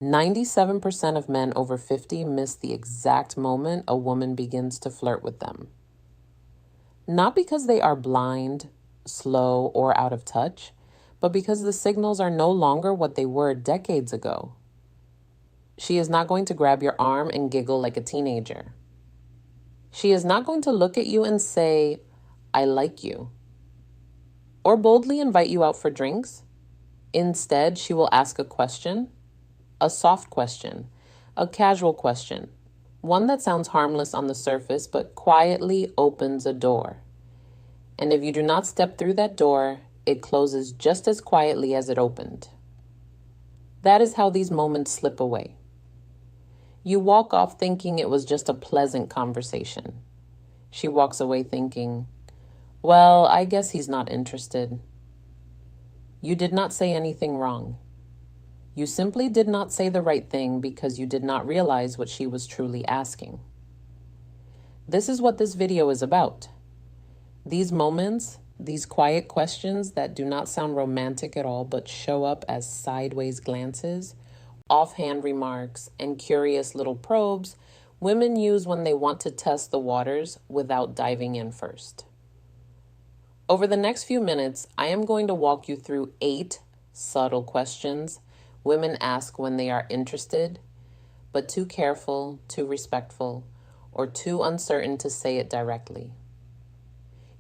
97% of men over 50 miss the exact moment a woman begins to flirt with them. Not because they are blind, slow, or out of touch, but because the signals are no longer what they were decades ago. She is not going to grab your arm and giggle like a teenager. She is not going to look at you and say, "I like you," or boldly invite you out for drinks. Instead, she will ask a question, a soft question, a casual question, one that sounds harmless on the surface but quietly opens a door. And if you do not step through that door, it closes just as quietly as it opened. That is how these moments slip away. You walk off thinking it was just a pleasant conversation. She walks away thinking, "Well, I guess he's not interested." You did not say anything wrong. You simply did not say the right thing because you did not realize what she was truly asking. This is what this video is about. These moments, these quiet questions that do not sound romantic at all but show up as sideways glances, offhand remarks, and curious little probes women use when they want to test the waters without diving in first. Over the next few minutes, I am going to walk you through 8 subtle questions women ask when they are interested, but too careful, too respectful, or too uncertain to say it directly.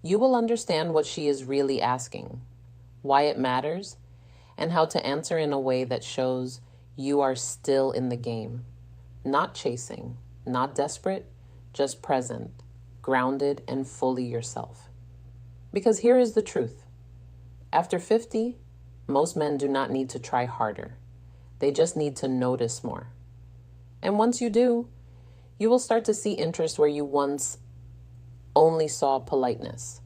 You will understand what she is really asking, why it matters, and how to answer in a way that shows you are still in the game, not chasing, not desperate, just present, grounded, and fully yourself. Because here is the truth. After 50, most men do not need to try harder. They just need to notice more. And once you do, you will start to see interest where you once only saw politeness.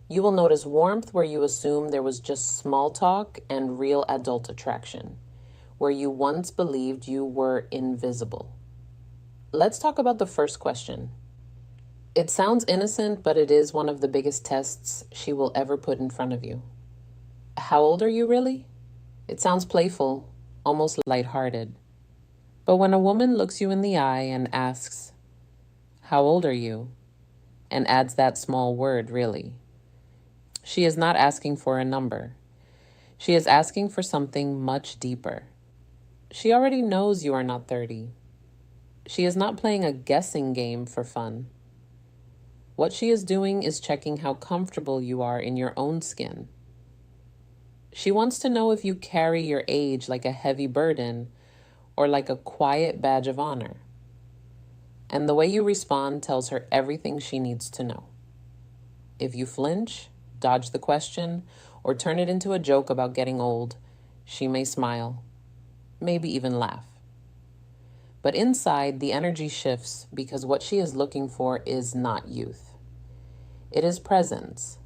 You will notice warmth where you assumed there was just small talk and real adult attraction, where you once believed you were invisible. Let's talk about the first question. It sounds innocent, but it is one of the biggest tests she will ever put in front of you. How old are you really? It sounds playful, almost lighthearted. But when a woman looks you in the eye and asks, "How old are you?" and adds that small word, really, she is not asking for a number. She is asking for something much deeper. She already knows you are not 30. She is not playing a guessing game for fun. What she is doing is checking how comfortable you are in your own skin. She wants to know if you carry your age like a heavy burden or like a quiet badge of honor. And the way you respond tells her everything she needs to know. If you flinch, dodge the question, or turn it into a joke about getting old, she may smile, maybe even laugh. But inside, the energy shifts because what she is looking for is not youth. It is presence,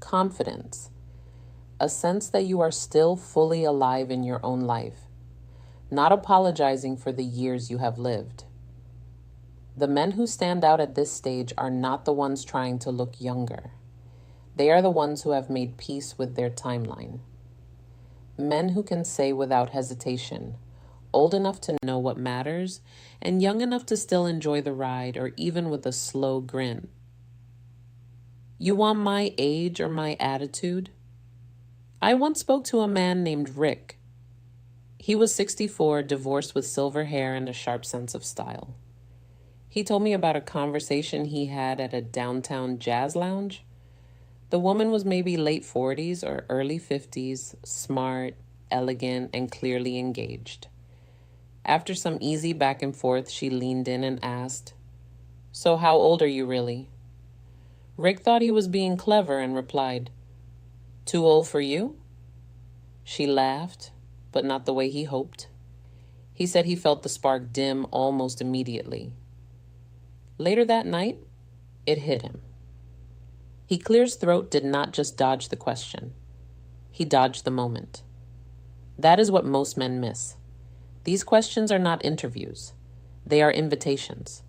confidence, a sense that you are still fully alive in your own life, not apologizing for the years you have lived. The men who stand out at this stage are not the ones trying to look younger. They are the ones who have made peace with their timeline. Men who can say without hesitation, old enough to know what matters, and young enough to still enjoy the ride, or even with a slow grin. You want my age or my attitude? I once spoke to a man named Rick. He was 64, divorced with silver hair and a sharp sense of style. He told me about a conversation he had at a downtown jazz lounge. The woman was maybe late 40s or early 50s, smart, elegant, and clearly engaged. After some easy back and forth, she leaned in and asked, "So how old are you really?" Rick thought he was being clever and replied, "Too old for you?" She laughed, but not the way he hoped. He said he felt the spark dim almost immediately. Later that night, it hit him. He clears throat did not just dodge the question. He dodged the moment. That is what most men miss. These questions are not interviews. They are invitations.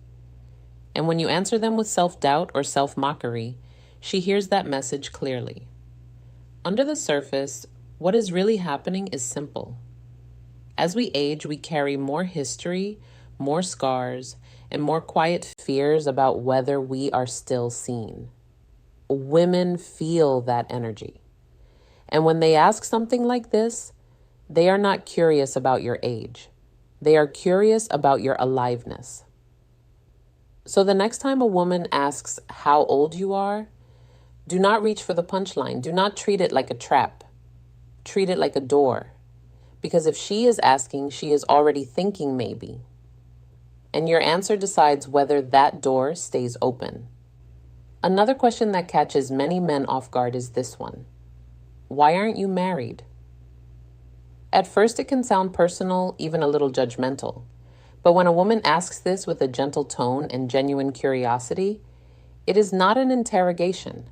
And when you answer them with self-doubt or self-mockery, she hears that message clearly. Under the surface, what is really happening is simple. As we age, we carry more history, more scars, and more quiet fears about whether we are still seen. Women feel that energy. And when they ask something like this, they are not curious about your age. They are curious about your aliveness. So the next time a woman asks how old you are, do not reach for the punchline. Do not treat it like a trap. Treat it like a door. Because if she is asking, she is already thinking maybe. And your answer decides whether that door stays open. Another question that catches many men off guard is this one. Why aren't you married? At first, it can sound personal, even a little judgmental. But when a woman asks this with a gentle tone and genuine curiosity, it is not an interrogation.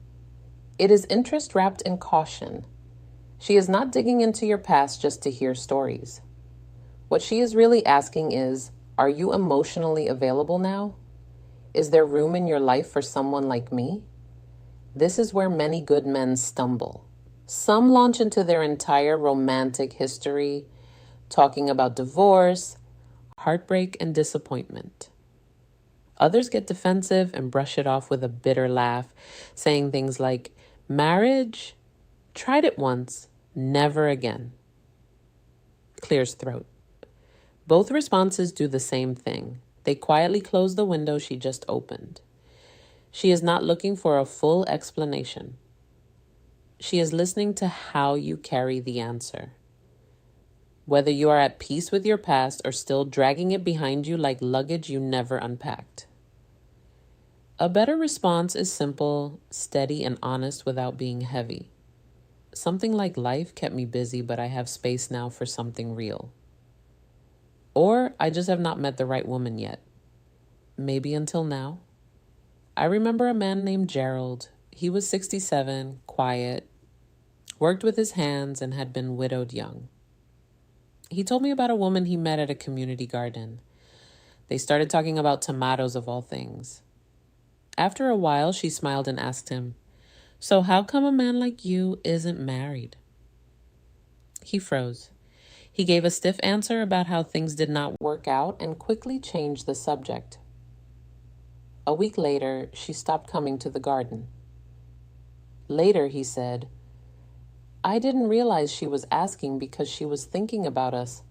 It is interest wrapped in caution. She is not digging into your past just to hear stories. What she is really asking is, are you emotionally available now? Is there room in your life for someone like me? This is where many good men stumble. Some launch into their entire romantic history, talking about divorce, heartbreak, and disappointment. Others get defensive and brush it off with a bitter laugh, saying things like, marriage? Tried it once, never again. Clears throat. Both responses do the same thing. They quietly close the window she just opened. She is not looking for a full explanation. She is listening to how you carry the answer. Whether you are at peace with your past or still dragging it behind you like luggage you never unpacked. A better response is simple, steady, and honest without being heavy. Something like life kept me busy, but I have space now for something real. Or I just have not met the right woman yet. Maybe until now. I remember a man named Gerald. He was 67, quiet, worked with his hands, and had been widowed young. He told me about a woman he met at a community garden. They started talking about tomatoes of all things. After a while, she smiled and asked him, "So how come a man like you isn't married?" He froze. He gave a stiff answer about how things did not work out and quickly changed the subject. A week later, she stopped coming to the garden. Later, he said, "I didn't realize she was asking because she was thinking about us.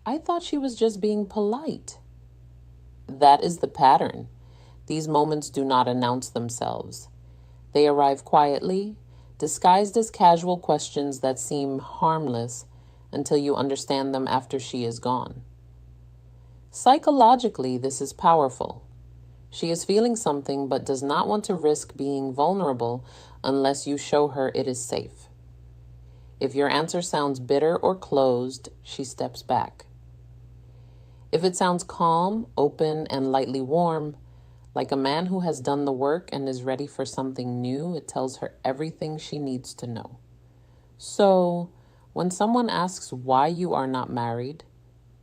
I thought she was just being polite." That is the pattern. These moments do not announce themselves. They arrive quietly, disguised as casual questions that seem harmless until you understand them after she is gone. Psychologically, this is powerful. She is feeling something but does not want to risk being vulnerable unless you show her it is safe. If your answer sounds bitter or closed, she steps back. If it sounds calm, open, and lightly warm, like a man who has done the work and is ready for something new, it tells her everything she needs to know. So, when someone asks why you are not married,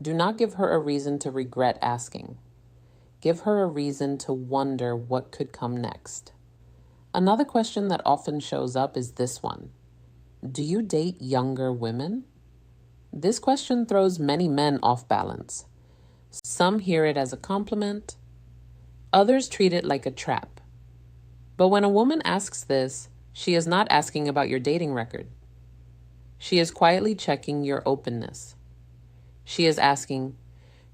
do not give her a reason to regret asking. Give her a reason to wonder what could come next. Another question that often shows up is this one. Do you date younger women? This question throws many men off balance. Some hear it as a compliment. Others treat it like a trap. But when a woman asks this, she is not asking about your dating record. She is quietly checking your openness. She is asking,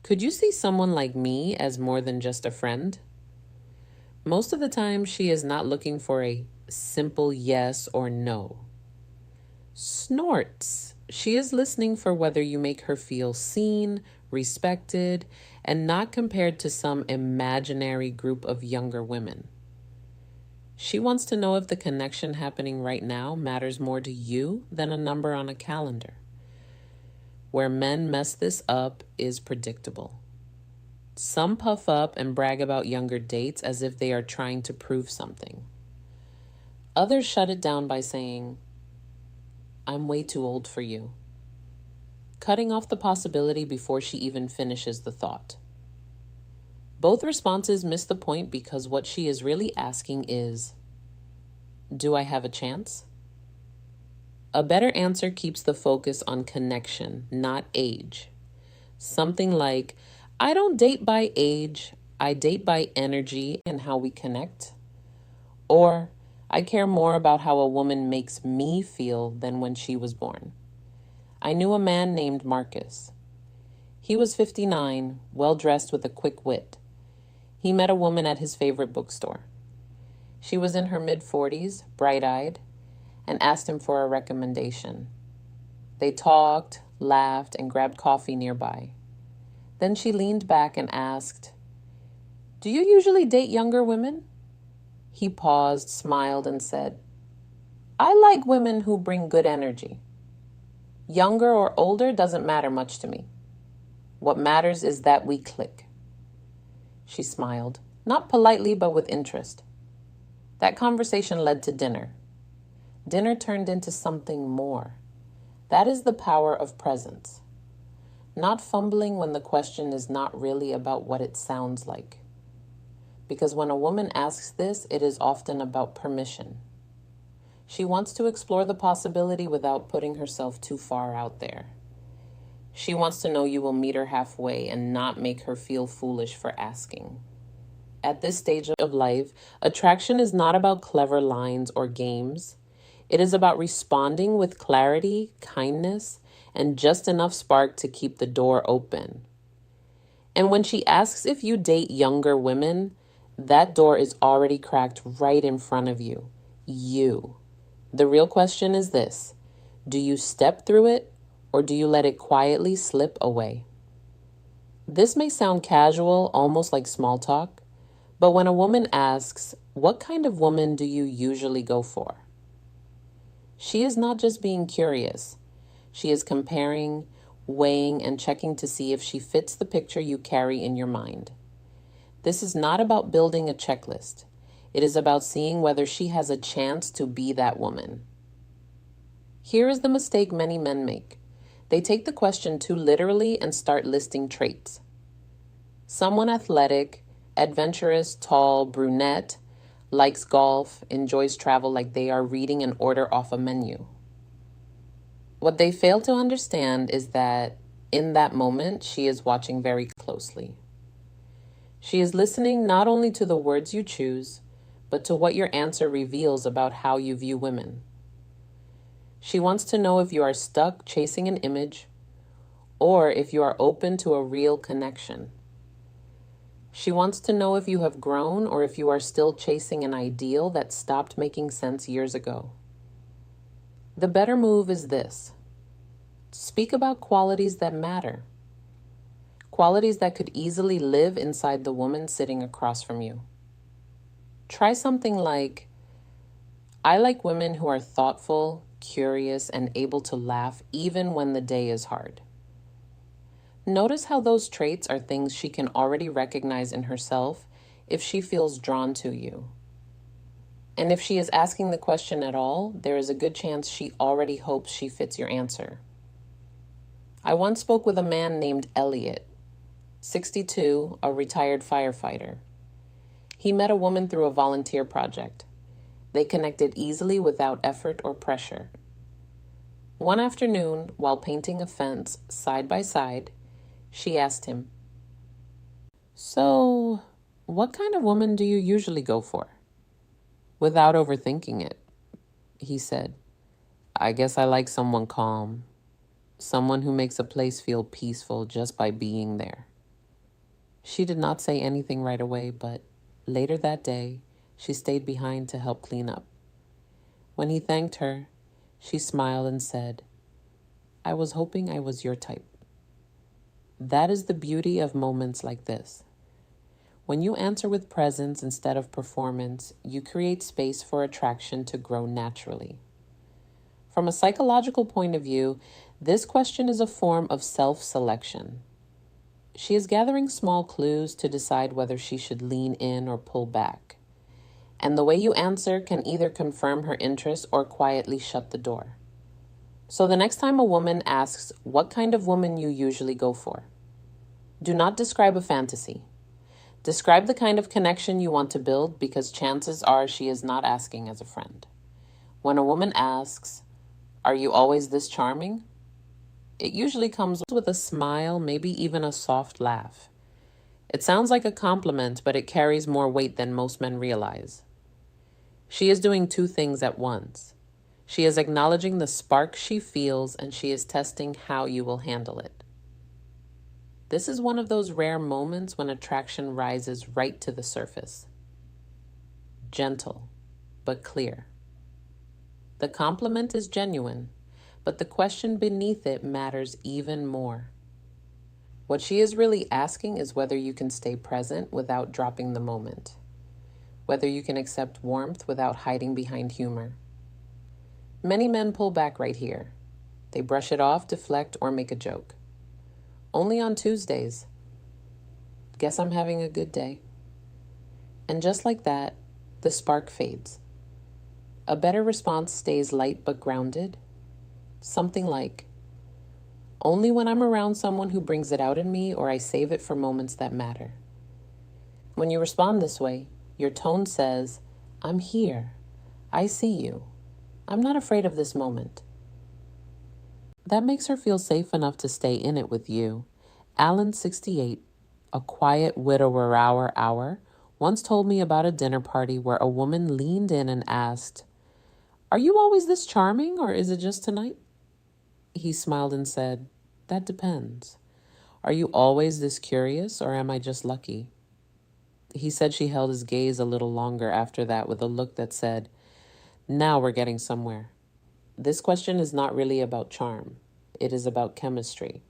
could you see someone like me as more than just a friend? Most of the time, she is not looking for a simple yes or no. Snorts. She is listening for whether you make her feel seen, respected, and not compared to some imaginary group of younger women. She wants to know if the connection happening right now matters more to you than a number on a calendar. Where men mess this up is predictable. Some puff up and brag about younger dates as if they are trying to prove something. Others shut it down by saying, I'm way too old for you, cutting off the possibility before she even finishes the thought. Both responses miss the point because what she is really asking is, do I have a chance? A better answer keeps the focus on connection, not age. Something like, I don't date by age, I date by energy and how we connect. Or, I care more about how a woman makes me feel than when she was born. I knew a man named Marcus. He was 59, well dressed with a quick wit. He met a woman at his favorite bookstore. She was in her mid-40s, bright-eyed, and asked him for a recommendation. They talked, laughed, and grabbed coffee nearby. Then she leaned back and asked, "Do you usually date younger women?" He paused, smiled, and said, "I like women who bring good energy. Younger or older doesn't matter much to me. What matters is that we click." She smiled, not politely but with interest. That conversation led to dinner. Dinner turned into something more. That is the power of presence. Not fumbling when the question is not really about what it sounds like. Because when a woman asks this, it is often about permission. She wants to explore the possibility without putting herself too far out there. She wants to know you will meet her halfway and not make her feel foolish for asking. At this stage of life, attraction is not about clever lines or games. It is about responding with clarity, kindness, and just enough spark to keep the door open. And when she asks if you date younger women, that door is already cracked right in front of you. You. The real question is this: do you step through it, or do you let it quietly slip away? This may sound casual, almost like small talk, but when a woman asks, "What kind of woman do you usually go for?" she is not just being curious. She is comparing, weighing, and checking to see if she fits the picture you carry in your mind. This is not about building a checklist. It is about seeing whether she has a chance to be that woman. Here is the mistake many men make. They take the question too literally and start listing traits. Someone athletic, adventurous, tall, brunette, likes golf, enjoys travel like they are reading an order off a menu. What they fail to understand is that in that moment, she is watching very closely. She is listening not only to the words you choose, but to what your answer reveals about how you view women. She wants to know if you are stuck chasing an image or if you are open to a real connection. She wants to know if you have grown or if you are still chasing an ideal that stopped making sense years ago. The better move is this: speak about qualities that matter. Qualities that could easily live inside the woman sitting across from you. Try something like, "I like women who are thoughtful, curious, and able to laugh even when the day is hard." Notice how those traits are things she can already recognize in herself if she feels drawn to you. And if she is asking the question at all, there is a good chance she already hopes she fits your answer. I once spoke with a man named Elliot, 62, a retired firefighter. He met a woman through a volunteer project. They connected easily without effort or pressure. One afternoon, while painting a fence side by side, she asked him, "So, what kind of woman do you usually go for?" Without overthinking it, he said, "I guess I like someone calm, someone who makes a place feel peaceful just by being there." She did not say anything right away, but later that day, she stayed behind to help clean up. When he thanked her, she smiled and said, "I was hoping I was your type." That is the beauty of moments like this. When you answer with presence instead of performance, you create space for attraction to grow naturally. From a psychological point of view, this question is a form of self-selection. She is gathering small clues to decide whether she should lean in or pull back. And the way you answer can either confirm her interest or quietly shut the door. So the next time a woman asks what kind of woman you usually go for, do not describe a fantasy. Describe the kind of connection you want to build, because chances are she is not asking as a friend. When a woman asks, Are you always this charming? It usually comes with a smile, maybe even a soft laugh. It sounds like a compliment, but it carries more weight than most men realize. She is doing two things at once. She is acknowledging the spark she feels, and she is testing how you will handle it. This is one of those rare moments when attraction rises right to the surface. Gentle, but clear. The compliment is genuine, but the question beneath it matters even more. What she is really asking is whether you can stay present without dropping the moment, whether you can accept warmth without hiding behind humor. Many men pull back right here. They brush it off, deflect, or make a joke. Only on Tuesdays. Guess I'm having a good day. And just like that, the spark fades. A better response stays light but grounded. Something like, only when I'm around someone who brings it out in me, or I save it for moments that matter. When you respond this way, your tone says, I'm here. I see you. I'm not afraid of this moment. That makes her feel safe enough to stay in it with you. Alan, 68, a quiet widower hour, once told me about a dinner party where a woman leaned in and asked, Are you always this charming, or is it just tonight? He smiled and said, That depends. Are you always this curious, or am I just lucky? He said she held his gaze a little longer after that with a look that said, Now we're getting somewhere. This question is not really about charm. It is about chemistry.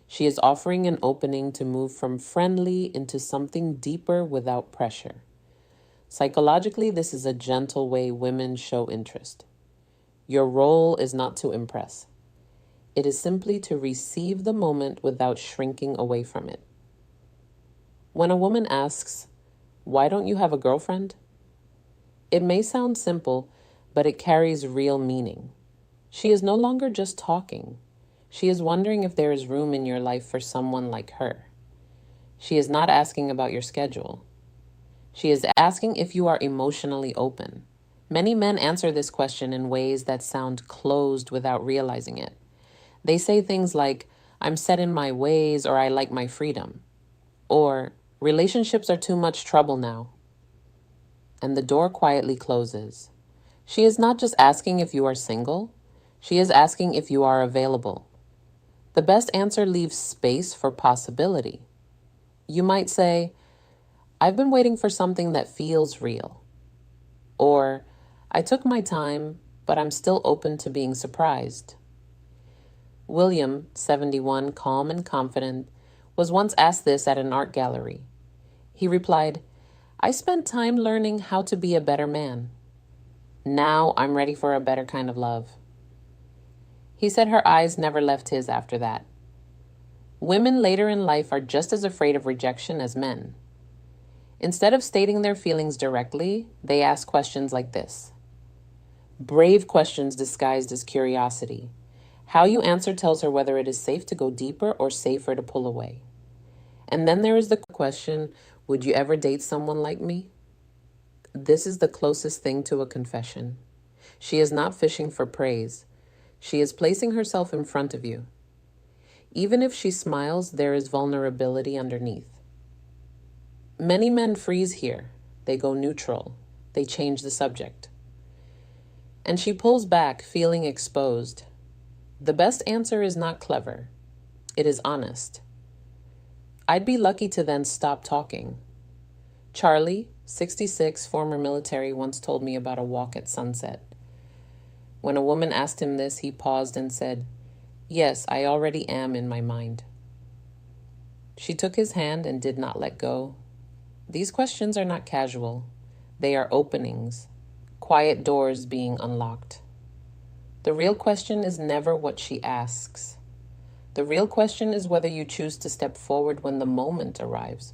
She is offering an opening to move from friendly into something deeper without pressure. Psychologically, this is a gentle way women show interest. Your role is not to impress. It is simply to receive the moment without shrinking away from it. When a woman asks, Why don't you have a girlfriend? It may sound simple, but it carries real meaning. She is no longer just talking. She is wondering if there is room in your life for someone like her. She is not asking about your schedule. She is asking if you are emotionally open. Many men answer this question in ways that sound closed without realizing it. They say things like, I'm set in my ways, or I like my freedom, or relationships are too much trouble now. And the door quietly closes. She is not just asking if you are single. She is asking if you are available. The best answer leaves space for possibility. You might say, I've been waiting for something that feels real. Or, I took my time, but I'm still open to being surprised. William, 71, calm and confident, was once asked this at an art gallery. He replied, I spent time learning how to be a better man. Now I'm ready for a better kind of love. He said her eyes never left his after that. Women later in life are just as afraid of rejection as men. Instead of stating their feelings directly, they ask questions like this. Brave questions disguised as curiosity. How you answer tells her whether it is safe to go deeper or safer to pull away. And then there is the question, would you ever date someone like me? This is the closest thing to a confession. She is not fishing for praise. She is placing herself in front of you. Even if she smiles, there is vulnerability underneath. Many men freeze here. They go neutral. They change the subject. And she pulls back, feeling exposed. The best answer is not clever. It is honest. I'd be lucky to then stop talking. Charlie, 66, former military, once told me about a walk at sunset. When a woman asked him this, he paused and said, Yes, I already am in my mind. She took his hand and did not let go. These questions are not casual. They are openings, quiet doors being unlocked. The real question is never what she asks. The real question is whether you choose to step forward when the moment arrives.